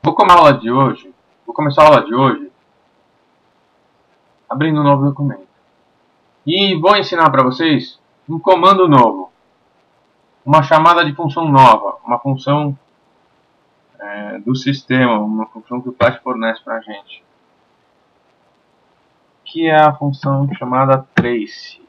Vou começar a aula de hoje abrindo um novo documento. E vou ensinar para vocês um comando novo, uma chamada de função nova, uma função do sistema, uma função que o Flash fornece para a gente, que é a função chamada trace.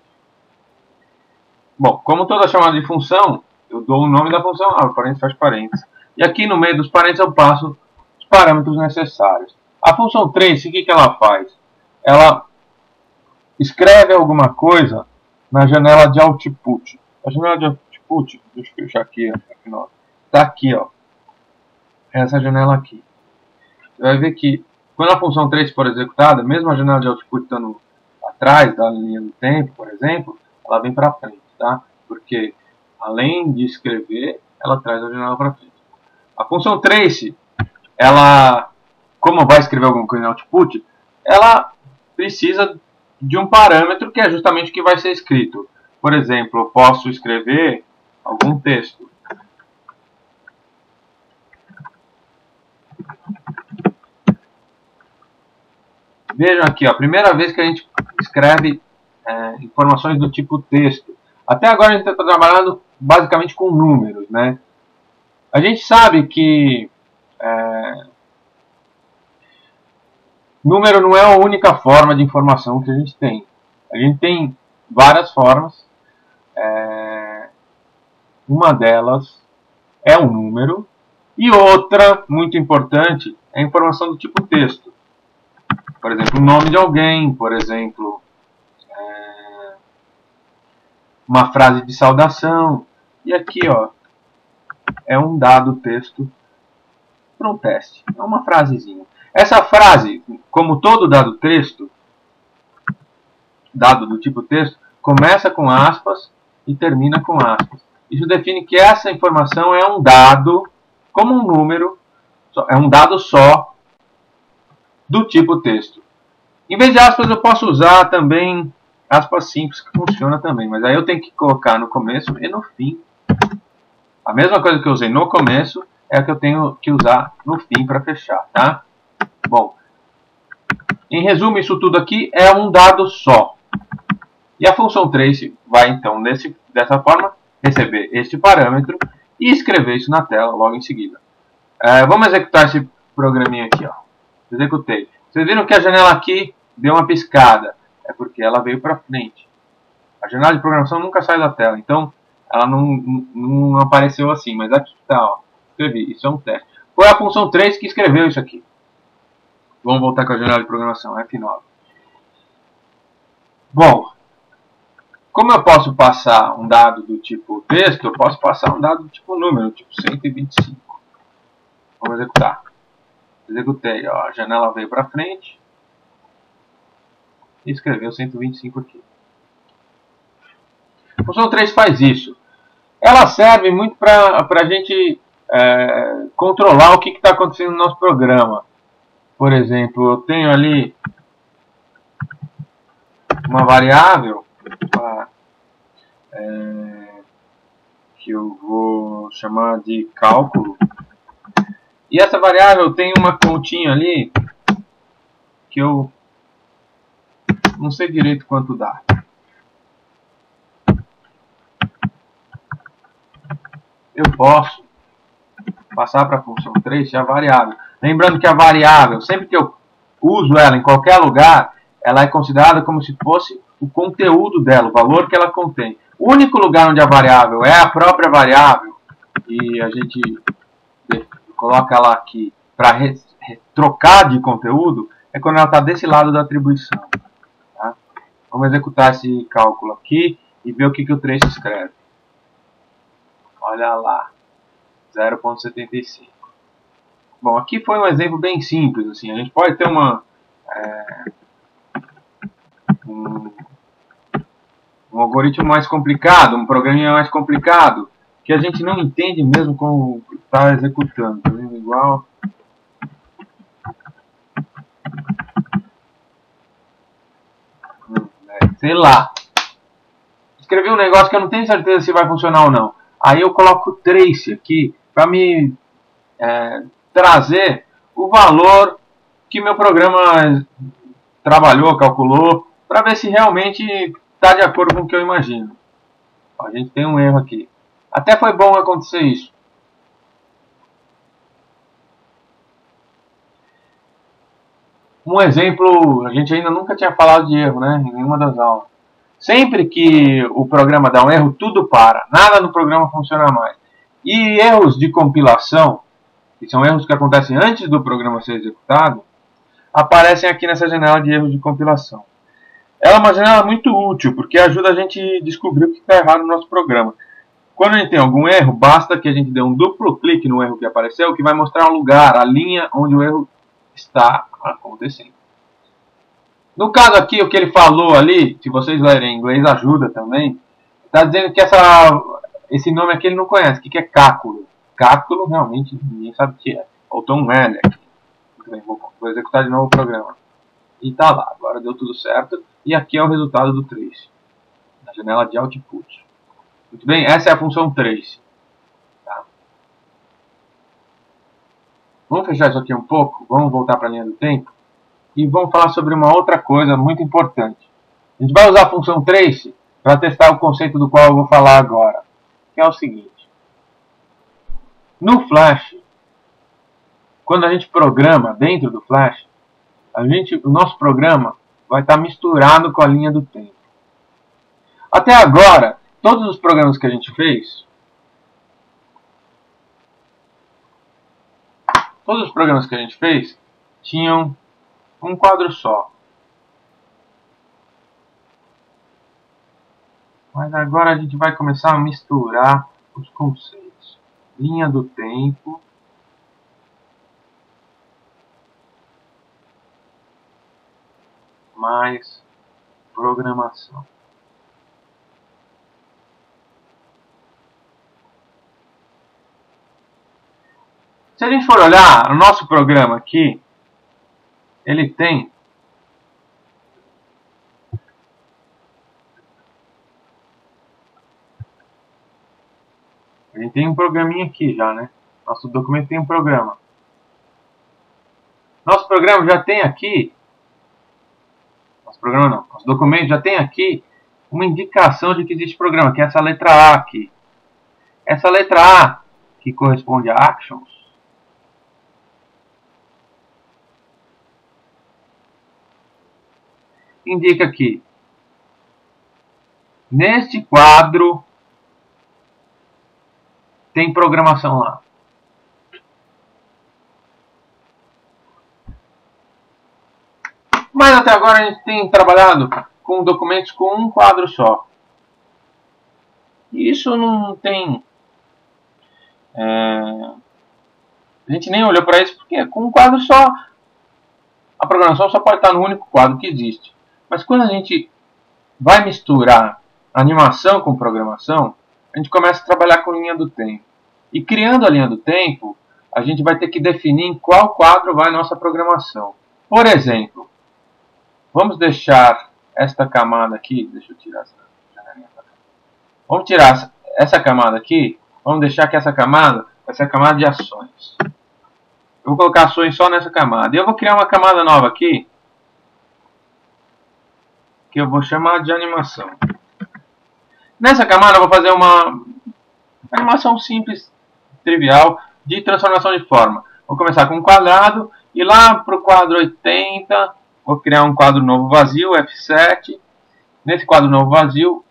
Bom, como toda chamada de função, eu dou o nome da função, parênteses, fecha parênteses, e aqui no meio dos parênteses eu passo os parâmetros necessários. A função trace, o que ela faz? Ela escreve alguma coisa na janela de output. A janela de output, deixa eu fechar aqui, está aqui, ó. Essa janela aqui. Você vai ver que quando a função trace for executada, mesmo a janela de output estando atrás da linha do tempo, por exemplo, ela vem para frente, tá? Porque além de escrever, ela traz a janela para frente. A função trace, ela, como vai escrever alguma coisa no output, ela precisa de um parâmetro que é justamente o que vai ser escrito. Por exemplo, eu posso escrever algum texto. Vejam aqui, ó, a primeira vez que a gente escreve informações do tipo texto. Até agora a gente está trabalhando basicamente com números, né? A gente sabe que número não é a única forma de informação que a gente tem. A gente tem várias formas. Uma delas é um número. E outra, muito importante, é a informação do tipo texto. Por exemplo, o nome de alguém, por exemplo, uma frase de saudação. E aqui, ó, é um dado texto para um teste. É uma frasezinha. Essa frase, como todo dado texto, dado do tipo texto, começa com aspas e termina com aspas. Isso define que essa informação é um dado, como um número, é um dado só do tipo texto. Em vez de aspas, eu posso usar também aspas simples, que funciona também. Mas aí eu tenho que colocar no começo e no fim. A mesma coisa que eu usei no começo é a que eu tenho que usar no fim para fechar, tá? Bom, em resumo, isso tudo aqui é um dado só. E a função trace vai, então, dessa forma, receber este parâmetro e escrever isso na tela logo em seguida. Vamos executar esse programinha aqui, ó. Executei. Vocês viram que a janela aqui deu uma piscada. É porque ela veio para frente. A janela de programação nunca sai da tela, então ela não apareceu assim. Mas aqui está, ó. Escrevi. Isso é um teste. Foi a função trace que escreveu isso aqui. Vamos voltar com a janela de programação, F9. Bom, como eu posso passar um dado do tipo texto, eu posso passar um dado do tipo número, tipo 125. Vamos executar. Executei, ó, a janela veio para frente e escreveu 125 aqui. A função trace faz isso. Ela serve muito para a gente controlar o que está acontecendo no nosso programa. Por exemplo, eu tenho ali uma variável que eu vou chamar de cálculo. E essa variável tem uma continha ali que eu não sei direito quanto dá. Eu posso passar para a função trace a variável. Lembrando que a variável, sempre que eu uso ela em qualquer lugar, ela é considerada como se fosse o conteúdo dela, o valor que ela contém. O único lugar onde a variável é a própria variável, e a gente coloca ela aqui para trocar de conteúdo, é quando ela está desse lado da atribuição. Tá? Vamos executar esse cálculo aqui e ver o que o trace escreve. Olha lá, 0,75. Bom, aqui foi um exemplo bem simples. Assim. A gente pode ter um algoritmo mais complicado, um programinha mais complicado, que a gente não entende mesmo como está executando. Tá vendo? Igual. Sei lá. Escrevi um negócio que eu não tenho certeza se vai funcionar ou não. Aí eu coloco trace aqui para me trazer o valor que meu programa trabalhou, calculou, para ver se realmente está de acordo com o que eu imagino. Ó, a gente tem um erro aqui. Até foi bom acontecer isso. Um exemplo, a gente ainda nunca tinha falado de erro, né? Em nenhuma das aulas. Sempre que o programa dá um erro, tudo para. Nada no programa funciona mais. E erros de compilação, que são erros que acontecem antes do programa ser executado, aparecem aqui nessa janela de erros de compilação. Ela é uma janela muito útil, porque ajuda a gente a descobrir o que está errado no nosso programa. Quando a gente tem algum erro, basta que a gente dê um duplo clique no erro que apareceu, que vai mostrar o lugar, a linha onde o erro está acontecendo. No caso aqui, o que ele falou ali, se vocês lerem em inglês, ajuda também. Está dizendo que esse nome aqui ele não conhece. O que é cálculo? Cálculo, realmente, ninguém sabe o que é. Faltou um L aqui. Vou executar de novo o programa. E está lá, agora deu tudo certo. E aqui é o resultado do trace, na janela de output. Muito bem, essa é a função trace. Tá. Vamos fechar isso aqui um pouco, vamos voltar para a linha do tempo. E vamos falar sobre uma outra coisa muito importante. A gente vai usar a função trace para testar o conceito do qual eu vou falar agora. Que é o seguinte. No Flash, quando a gente programa dentro do Flash, o nosso programa vai estar misturado com a linha do tempo. Até agora, todos os programas que a gente fez, tinham um quadro só. Mas agora a gente vai começar a misturar os conceitos. Linha do tempo mais programação. Se a gente for olhar o nosso programa aqui, ele tem um programinha aqui já, né? Nosso documento tem um programa. Nosso programa já tem aqui, nosso documento já tem aqui uma indicação de que existe programa, que é essa letra A aqui. Essa letra A, que corresponde a actions, indica que neste quadro tem programação lá. Mas até agora a gente tem trabalhado com documentos com um quadro só. E isso não tem... a gente nem olhou para isso porque com um quadro só, a programação só pode estar no único quadro que existe. Mas quando a gente vai misturar animação com programação, a gente começa a trabalhar com linha do tempo. E criando a linha do tempo, a gente vai ter que definir em qual quadro vai a nossa programação. Por exemplo, vamos deixar esta camada aqui, deixa eu tirar essa janelinha para cá. Vamos tirar essa camada aqui, vamos deixar que essa camada vai ser a camada de ações. Eu vou colocar ações só nessa camada. E eu vou criar uma camada nova aqui, que eu vou chamar de animação. Nessa camada eu vou fazer uma animação simples, trivial, de transformação de forma. Vou começar com um quadrado, e lá para o quadro 80, vou criar um quadro novo vazio, F7. Nesse quadro novo vazio,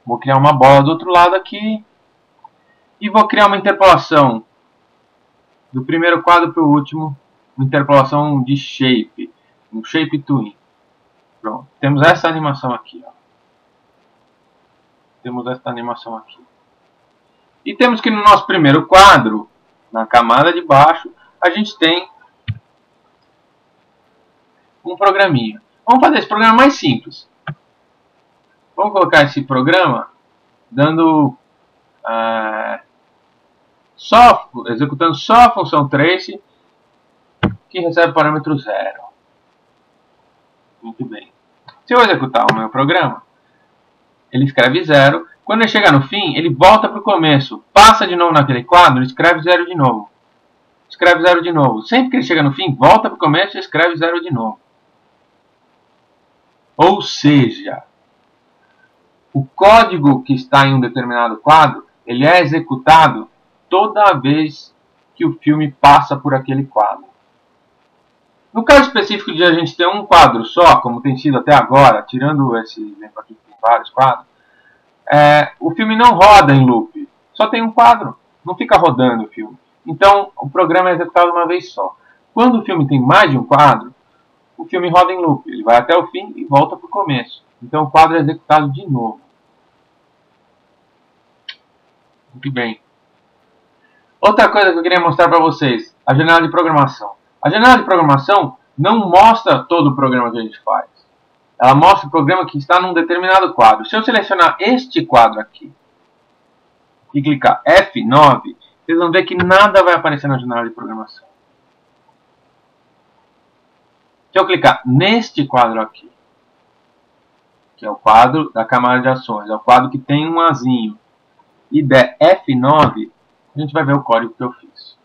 vou criar uma bola do outro lado aqui, e vou criar uma interpolação do primeiro quadro para o último, uma interpolação de shape, um shape twin. Pronto, temos essa animação aqui. Ó. Temos essa animação aqui. E temos que no nosso primeiro quadro, na camada de baixo, a gente tem um programinha. Vamos fazer esse programa mais simples. Vamos colocar esse programa dando executando só a função trace, que recebe parâmetro 0. Muito bem. Se eu executar o meu programa, ele escreve 0. Quando ele chegar no fim, ele volta para o começo, passa de novo naquele quadro e escreve 0 de novo. escreve 0 de novo. Sempre que ele chega no fim, volta para o começo e escreve 0 de novo. Ou seja, o código que está em um determinado quadro, ele é executado toda vez que o filme passa por aquele quadro. No caso específico de a gente ter um quadro só, como tem sido até agora, tirando esse exemplo aqui que tem vários quadros, o filme não roda em loop. Só tem um quadro, não fica rodando o filme. Então, o programa é executado uma vez só. Quando o filme tem mais de um quadro, o filme roda em loop. Ele vai até o fim e volta para o começo. Então, o quadro é executado de novo. Muito bem. Outra coisa que eu queria mostrar para vocês, a janela de programação. A janela de programação não mostra todo o programa que a gente faz. Ela mostra o programa que está num determinado quadro. Se eu selecionar este quadro aqui e clicar F9, vocês vão ver que nada vai aparecer na janela de programação. Se eu clicar neste quadro aqui, que é o quadro da camada de ações, é o quadro que tem um azinho, e der F9, a gente vai ver o código que eu fiz.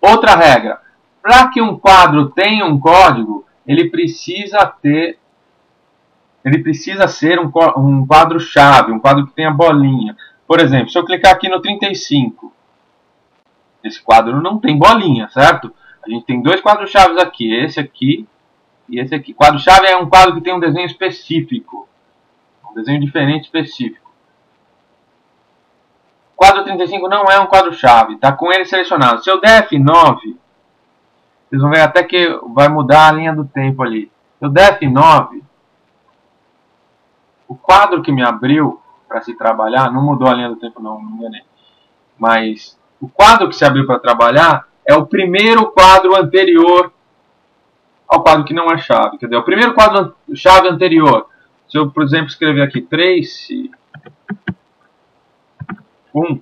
Outra regra, para que um quadro tenha um código, ele precisa ser um quadro-chave, um quadro que tenha bolinha. Por exemplo, se eu clicar aqui no 35, esse quadro não tem bolinha, certo? A gente tem dois quadros-chaves aqui, esse aqui e esse aqui. Quadro-chave é um quadro que tem um desenho específico, um desenho diferente específico. O quadro 35 não é um quadro-chave, está com ele selecionado. Se eu der F9, vocês vão ver até que vai mudar a linha do tempo ali. Se eu der F9, o quadro que me abriu para se trabalhar, não mudou a linha do tempo não, me enganei. Mas o quadro que se abriu para trabalhar é o primeiro quadro anterior ao quadro que não é chave. Quer dizer, o primeiro quadro chave anterior. Se eu, por exemplo, escrever aqui trace 1,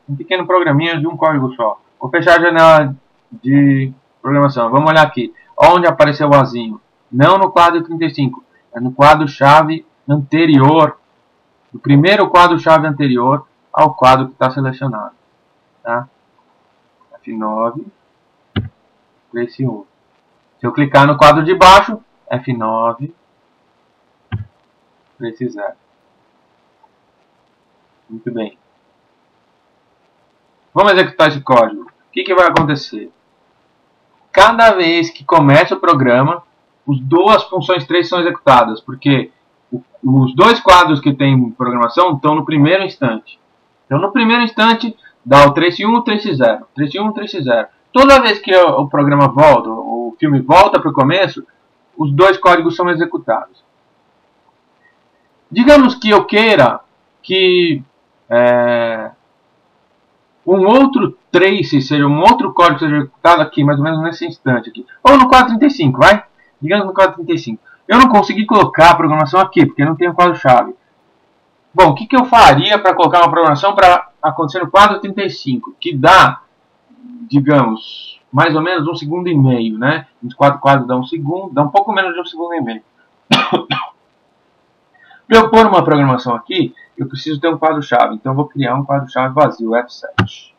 um pequeno programinha de um código só. Vou fechar a janela de programação. Vamos olhar aqui. Onde apareceu o azinho? Não no quadro 35, é no quadro-chave anterior. Do primeiro quadro-chave anterior ao quadro que está selecionado. Tá? F9, trace 1. Se eu clicar no quadro de baixo, F9, trace 0. Muito bem. Vamos executar esse código. O que vai acontecer? Cada vez que começa o programa, as duas funções trace são executadas, porque os dois quadros que tem programação estão no primeiro instante. Então, no primeiro instante, dá o trace 1 e o trace 0. Trace 1 e trace 0. Toda vez que o programa volta, o filme volta para o começo, os dois códigos são executados. Digamos que eu queira que um outro trace, seja um outro código seja executado aqui, mais ou menos nesse instante aqui. Ou no quadro 35, vai? Digamos no quadro 35. Eu não consegui colocar a programação aqui, porque não tem o quadro-chave. Bom, o que eu faria para colocar uma programação para acontecer no quadro 35? Que dá, digamos, mais ou menos 1,5 segundos, né? Os 4 quadros dão 1 segundo, dá um pouco menos de 1,5 segundos. Para eu pôr uma programação aqui, eu preciso ter um quadro-chave. Então, eu vou criar um quadro-chave vazio, F7.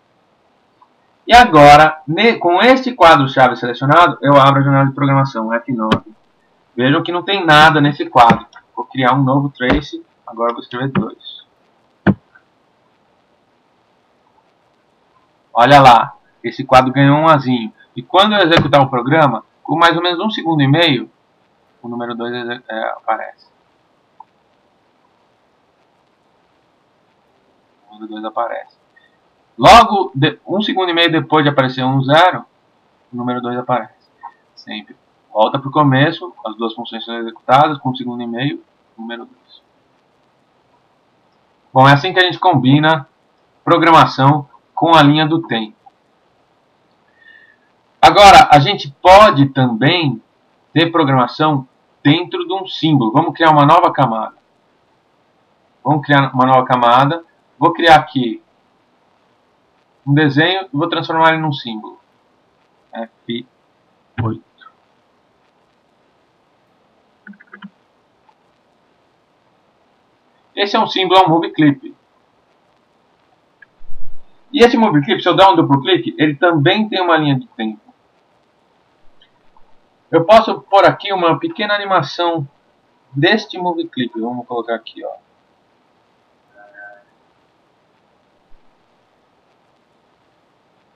E agora, com este quadro-chave selecionado, eu abro a janela de programação, F9. Vejam que não tem nada nesse quadro. Vou criar um novo trace. Agora vou escrever 2. Olha lá, esse quadro ganhou um azinho. E quando eu executar o programa, com mais ou menos 1,5 segundos, o número 2 aparece. O número 2 aparece. Logo, 1,5 segundos depois de aparecer 0, o número 2 aparece. Sempre. Volta para o começo, as duas funções são executadas, com 1,5 segundos, número 2. Bom, é assim que a gente combina programação com a linha do tempo. Agora, a gente pode também ter programação dentro de um símbolo. Vamos criar uma nova camada. Vou criar aqui um desenho e vou transformar ele num símbolo. F8. Esse é um símbolo, é um movie clip. E esse movie clip, se eu dar um duplo clique, ele também tem uma linha de tempo. Eu posso pôr aqui uma pequena animação deste movie clip. Vamos colocar aqui, ó.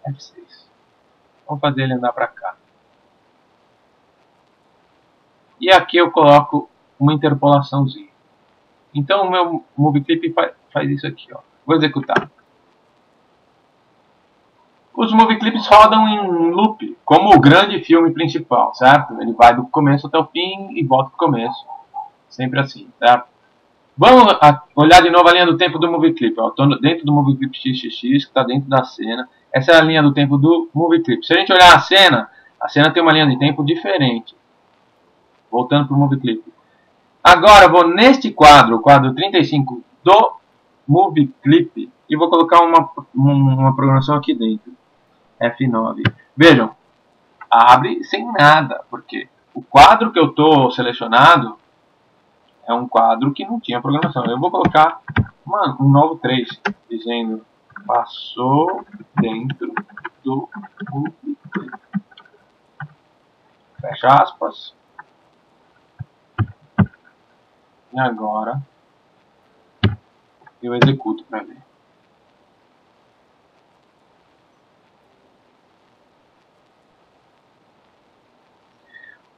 F6. Vamos fazer ele andar para cá. E aqui eu coloco uma interpolaçãozinha. Então o meu movie clip faz isso aqui, ó. Vou executar. Os movie clips rodam em loop, como o grande filme principal, certo? Ele vai do começo até o fim e volta para o começo. Sempre assim, certo? Vamos olhar de novo a linha do tempo do movie clip. Estou dentro do movie clip XXX, que está dentro da cena. Essa é a linha do tempo do movie clip. Se a gente olhar a cena tem uma linha de tempo diferente. Voltando para o movie clip. Agora vou neste quadro, o quadro 35 do movie clip, e vou colocar uma programação aqui dentro. F9. Vejam, abre sem nada, porque o quadro que eu estou selecionado é um quadro que não tinha programação. Eu vou colocar um novo 3, dizendo passou dentro do movie clip. Fecha aspas. E agora eu executo para ver.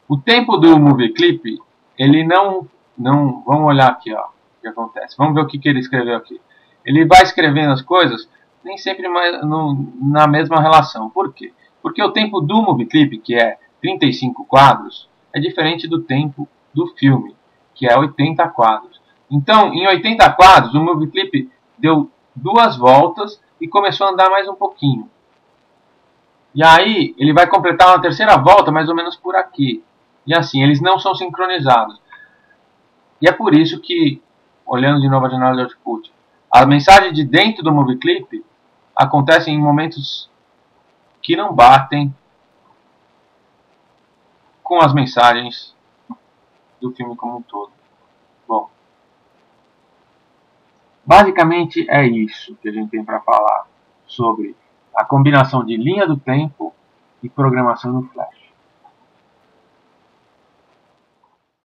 O tempo do movie clip, ele não... Vamos olhar aqui, ó, o que acontece. Vamos ver o que ele escreveu aqui. Ele vai escrevendo as coisas nem sempre na mesma relação. Por quê? Porque o tempo do movie clip, que é 35 quadros, é diferente do tempo do filme, que é 80 quadros. Então, em 80 quadros, o movie clip deu 2 voltas e começou a andar mais um pouquinho. E aí, ele vai completar uma terceira volta, mais ou menos por aqui. E assim, eles não são sincronizados. E é por isso que, olhando de novo a janela de output, a mensagem de dentro do movie clip acontece em momentos que não batem com as mensagens do filme como um todo. Bom, basicamente é isso que a gente tem para falar sobre a combinação de linha do tempo e programação no Flash.